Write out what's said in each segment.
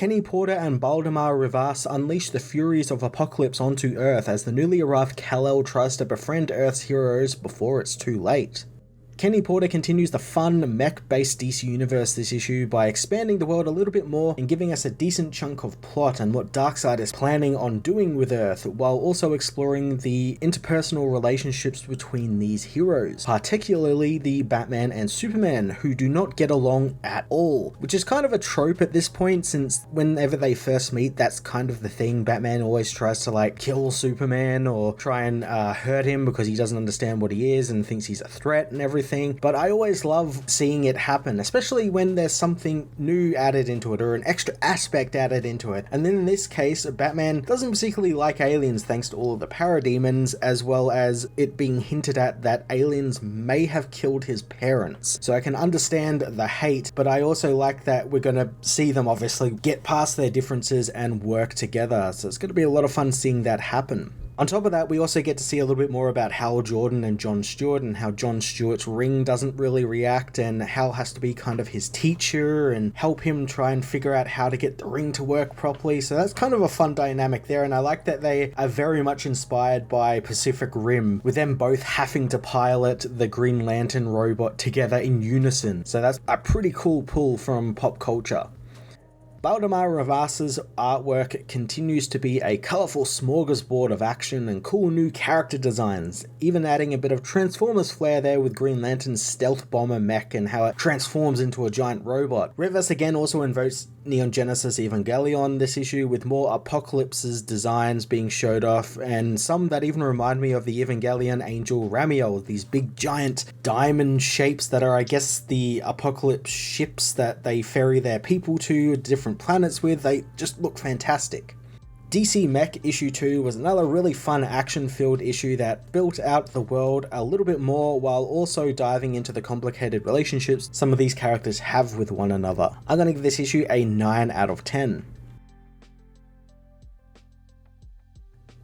Kenny Porter and Baldemar Rivas unleash the furies of Apocalypse onto Earth as the newly arrived Kal-El tries to befriend Earth's heroes before it's too late. Kenny Porter continues the fun, mech-based DC universe this issue by expanding the world a little bit more and giving us a decent chunk of plot and what Darkseid is planning on doing with Earth, while also exploring the interpersonal relationships between these heroes, particularly the Batman and Superman, who do not get along at all, which is kind of a trope at this point, since whenever they first meet, that's kind of the thing. Batman always tries to kill Superman or try and hurt him because he doesn't understand what he is and thinks he's a threat and everything. But I always love seeing it happen, especially when there's something new added into it or an extra aspect added into it. And then in this case, Batman doesn't particularly like aliens thanks to all of the parademons, as well as it being hinted at that aliens may have killed his parents. So I can understand the hate, but I also like that we're going to see them obviously get past their differences and work together. So it's going to be a lot of fun seeing that happen. On top of that, we also get to see a little bit more about Hal Jordan and John Stewart, and how John Stewart's ring doesn't really react, and Hal has to be kind of his teacher and help him try and figure out how to get the ring to work properly. So that's kind of a fun dynamic there, and I like that they are very much inspired by Pacific Rim, with them both having to pilot the Green Lantern robot together in unison. So that's a pretty cool pull from pop culture. Baldemar Rivas's artwork continues to be a colourful smorgasbord of action and cool new character designs, even adding a bit of Transformers flair there with Green Lantern's stealth bomber Mech and how it transforms into a giant robot. Rivas again also invokes Neon Genesis Evangelion this issue, with more Apocalypse's designs being showed off, and some that even remind me of the Evangelion Angel Ramiel, these big giant diamond shapes that are, I guess, the Apocalypse ships that they ferry their people to different planets with. They just look fantastic. DC Mech issue 2 was another really fun action-filled issue that built out the world a little bit more while also diving into the complicated relationships some of these characters have with one another. I'm going to give this issue a 9 out of 10.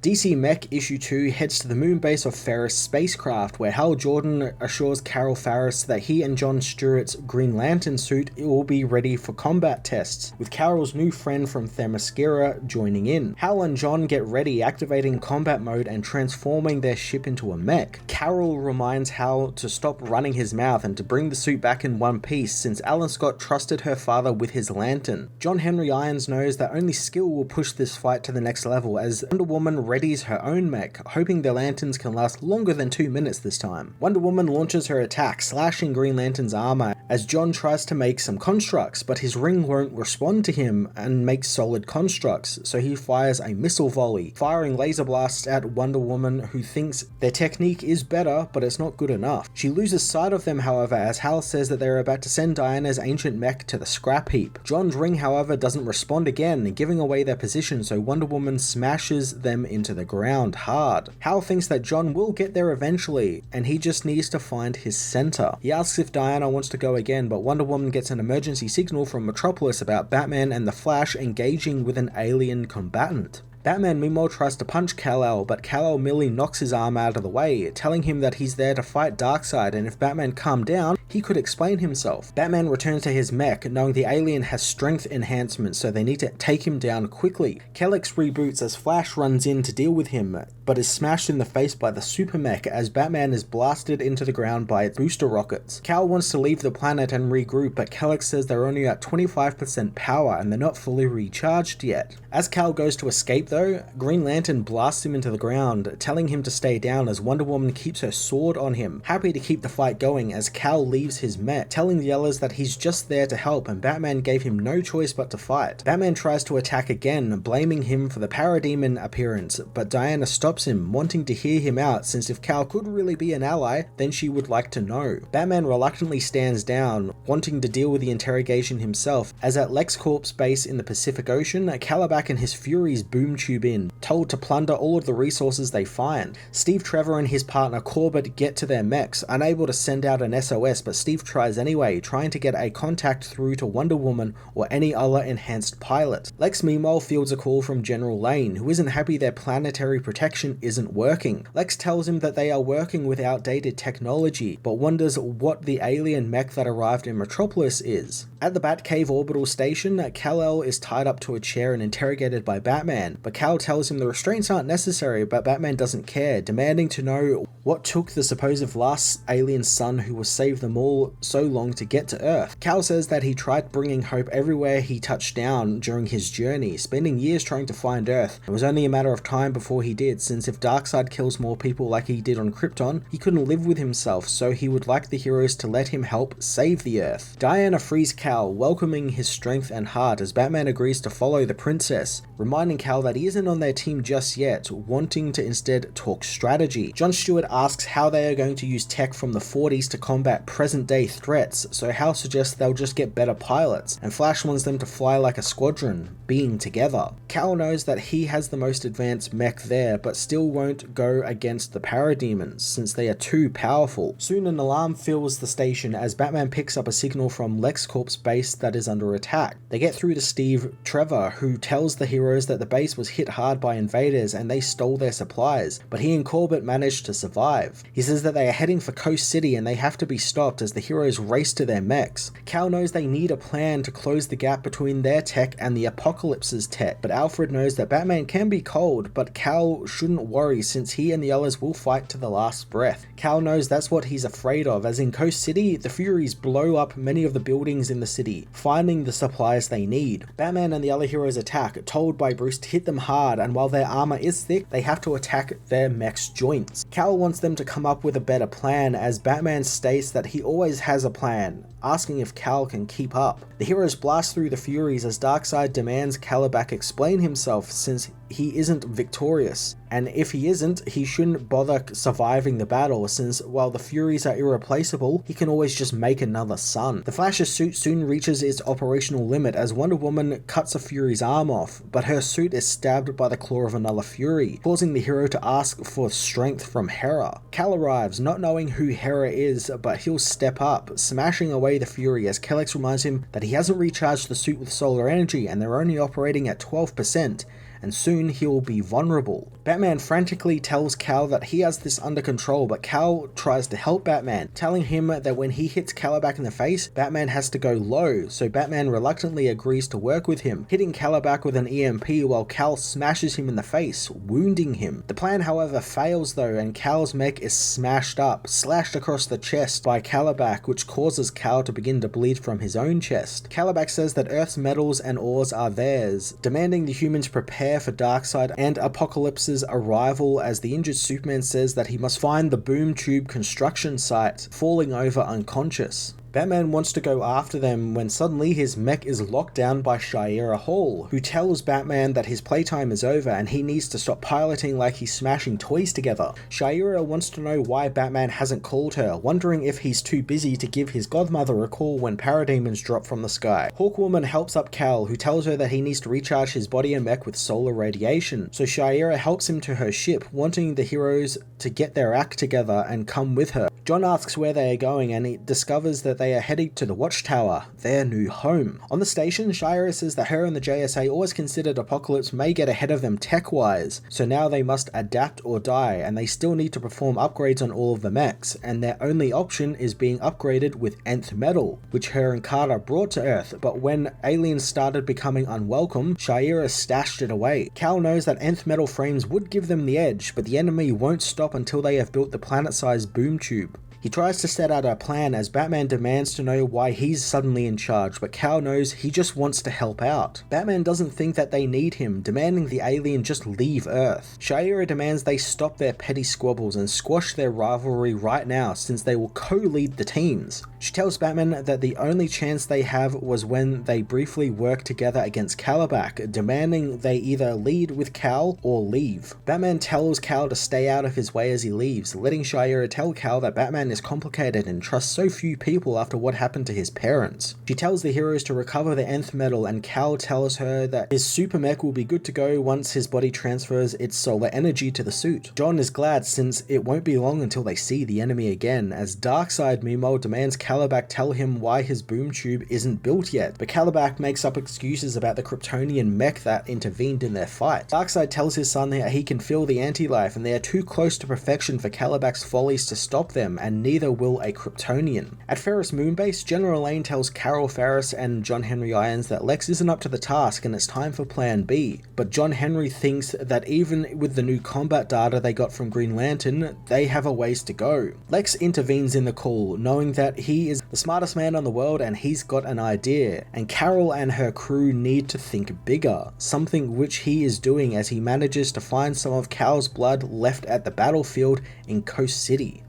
DC Mech issue 2 heads to the moon base of Ferris spacecraft, where Hal Jordan assures Carol Farris that he and John Stewart's Green Lantern suit will be ready for combat tests, with Carol's new friend from Themyscira joining in. Hal and John get ready, activating combat mode and transforming their ship into a mech. Carol reminds Hal to stop running his mouth and to bring the suit back in one piece, since Alan Scott trusted her father with his lantern. John Henry Irons knows that only skill will push this fight to the next level, as Wonder Woman readies her own mech, hoping their lanterns can last longer than 2 minutes this time. Wonder Woman launches her attack, slashing Green Lantern's armor as John tries to make some constructs, but his ring won't respond to him and make solid constructs, so he fires a missile volley, firing laser blasts at Wonder Woman, who thinks their technique is better, but it's not good enough. She loses sight of them, however, as Hal says that they're about to send Diana's ancient mech to the scrap heap. John's ring, however, doesn't respond again, giving away their position, so Wonder Woman smashes them into the ground hard. Hal thinks that John will get there eventually, and he just needs to find his center. He asks if Diana wants to go again, but Wonder Woman gets an emergency signal from Metropolis about Batman and the Flash engaging with an alien combatant. Batman meanwhile tries to punch Kal-El, but Kal-El merely knocks his arm out of the way, telling him that he's there to fight Darkseid, and if Batman calmed down, he could explain himself. Batman returns to his mech, knowing the alien has strength enhancements, so they need to take him down quickly. Kellex reboots as Flash runs in to deal with him, but is smashed in the face by the super mech as Batman is blasted into the ground by its booster rockets. Kal wants to leave the planet and regroup, but Kellex says they're only at 25% power and they're not fully recharged yet. As Kal goes to escape though, Green Lantern blasts him into the ground, telling him to stay down as Wonder Woman keeps her sword on him, happy to keep the fight going as Kal leaves his mech, telling the others that he's just there to help and Batman gave him no choice but to fight. Batman tries to attack again, blaming him for the parademon appearance, but Diana stops him, wanting to hear him out since if Kal could really be an ally, then she would like to know. Batman reluctantly stands down, wanting to deal with the interrogation himself, as at LexCorp's base in the Pacific Ocean, Kalibak Kalibak and his Furies boom tube in, told to plunder all of the resources they find. Steve Trevor and his partner Corbett get to their mechs, unable to send out an SOS, but Steve tries anyway, trying to get a contact through to Wonder Woman or any other enhanced pilot. Lex meanwhile fields a call from General Lane, who isn't happy their planetary protection isn't working. Lex tells him that they are working with outdated technology, but wonders what the alien mech that arrived in Metropolis is. At the Batcave orbital station, Kal-El is tied up to a chair and interrogated by Batman, but Kal tells him the restraints aren't necessary, but Batman doesn't care, demanding to know what took the supposed last alien son who will save them all so long to get to Earth. Kal says that he tried bringing hope everywhere he touched down during his journey, spending years trying to find Earth. It was only a matter of time before he did, since if Darkseid kills more people like he did on Krypton, he couldn't live with himself, so he would like the heroes to let him help save the Earth. Diana frees Kal, welcoming his strength and heart as Batman agrees to follow the princess, reminding Kal that he isn't on their team just yet, wanting to instead talk strategy. Jon Stewart asks how they are going to use tech from the 40s to combat present-day threats, so Hal suggests they'll just get better pilots, and Flash wants them to fly like a squadron, being together. Kal knows that he has the most advanced mech there, but still won't go against the parademons, since they are too powerful. Soon an alarm fills the station as Batman picks up a signal from LexCorp's base that is under attack. They get through to Steve Trevor, who tells the heroes that the base was hit hard by invaders and they stole their supplies, but he and Corbett managed to survive. He says that they are heading for Coast City and they have to be stopped as the heroes race to their mechs. Kal knows they need a plan to close the gap between their tech and the Apocalypse's tech, but Alfred knows that Batman can be cold, but Kal shouldn't worry since he and the others will fight to the last breath. Kal knows that's what he's afraid of, as in Coast City, the Furies blow up many of the buildings in the city, finding the supplies they need. Batman and the other heroes attack, told by Bruce to hit them hard, and while their armor is thick, they have to attack their mech's joints. Kal wants them to come up with a better plan, as Batman states that he always has a plan, asking if Kal can keep up. The heroes blast through the Furies as Darkseid demands Kalibak explain himself since he isn't victorious, and if he isn't, he shouldn't bother surviving the battle since while the Furies are irreplaceable, he can always just make another son. The Flash's suit soon reaches its operational limit as Wonder Woman cuts a Fury's arm off, but her suit is stabbed by the claw of another Fury, causing the hero to ask for strength from Hera. Kal arrives, not knowing who Hera is, but he'll step up, smashing away the Fury as Kelex reminds him that he hasn't recharged the suit with solar energy and they're only operating at 12%. And soon he will be vulnerable. Batman frantically tells Kal that he has this under control, but Kal tries to help Batman, telling him that when he hits Kalibak in the face, Batman has to go low, so Batman reluctantly agrees to work with him, hitting Kalibak with an EMP while Kal smashes him in the face, wounding him. The plan, however, fails though, and Kal's mech is smashed up, slashed across the chest by Kalibak, which causes Kal to begin to bleed from his own chest. Kalibak says that Earth's metals and ores are theirs, demanding the humans prepare for Darkseid and Apocalypse's arrival, as the injured Superman says that he must find the boom tube construction site, falling over unconscious. Batman wants to go after them when suddenly his mech is locked down by Shira Hall, who tells Batman that his playtime is over and he needs to stop piloting like he's smashing toys together. Shira wants to know why Batman hasn't called her, wondering if he's too busy to give his godmother a call when parademons drop from the sky. Hawkwoman helps up Kal, who tells her that he needs to recharge his body and mech with solar radiation, so Shira helps him to her ship, wanting the heroes to get their act together and come with her. John asks where they are going and he discovers that they are heading to the Watchtower, their new home. On the station, Shira says that her and the JSA always considered Apocalypse may get ahead of them tech-wise, so now they must adapt or die, and they still need to perform upgrades on all of the mechs, and their only option is being upgraded with nth metal, which her and Carter brought to Earth, but when aliens started becoming unwelcome, Shira stashed it away. Kal knows that nth metal frames would give them the edge, but the enemy won't stop until they have built the planet-sized boom tube. He tries to set out a plan as Batman demands to know why he's suddenly in charge, but Kal knows he just wants to help out. Batman doesn't think that they need him, demanding the alien just leave Earth. Shira demands they stop their petty squabbles and squash their rivalry right now since they will co-lead the teams. She tells Batman that the only chance they have was when they briefly work together against Kalibak, demanding they either lead with Kal or leave. Batman tells Kal to stay out of his way as he leaves, letting Shira tell Kal that Batman is complicated and trusts so few people after what happened to his parents. She tells the heroes to recover the nth metal, and Cal tells her that his super mech will be good to go once his body transfers its solar energy to the suit. John is glad since it won't be long until they see the enemy again, as Darkseid meanwhile demands Kalibak tell him why his boom tube isn't built yet, but Kalibak makes up excuses about the Kryptonian mech that intervened in their fight. Darkseid tells his son that he can feel the anti-life and they are too close to perfection for Kalibak's follies to stop them, and neither will a Kryptonian. At Ferris Moonbase, General Lane tells Carol Ferris and John Henry Irons that Lex isn't up to the task and it's time for Plan B, but John Henry thinks that even with the new combat data they got from Green Lantern, they have a ways to go. Lex intervenes in the call, knowing that he is the smartest man on the world and he's got an idea, and Carol and her crew need to think bigger, something which he is doing as he manages to find some of Cal's blood left at the battlefield in Coast City.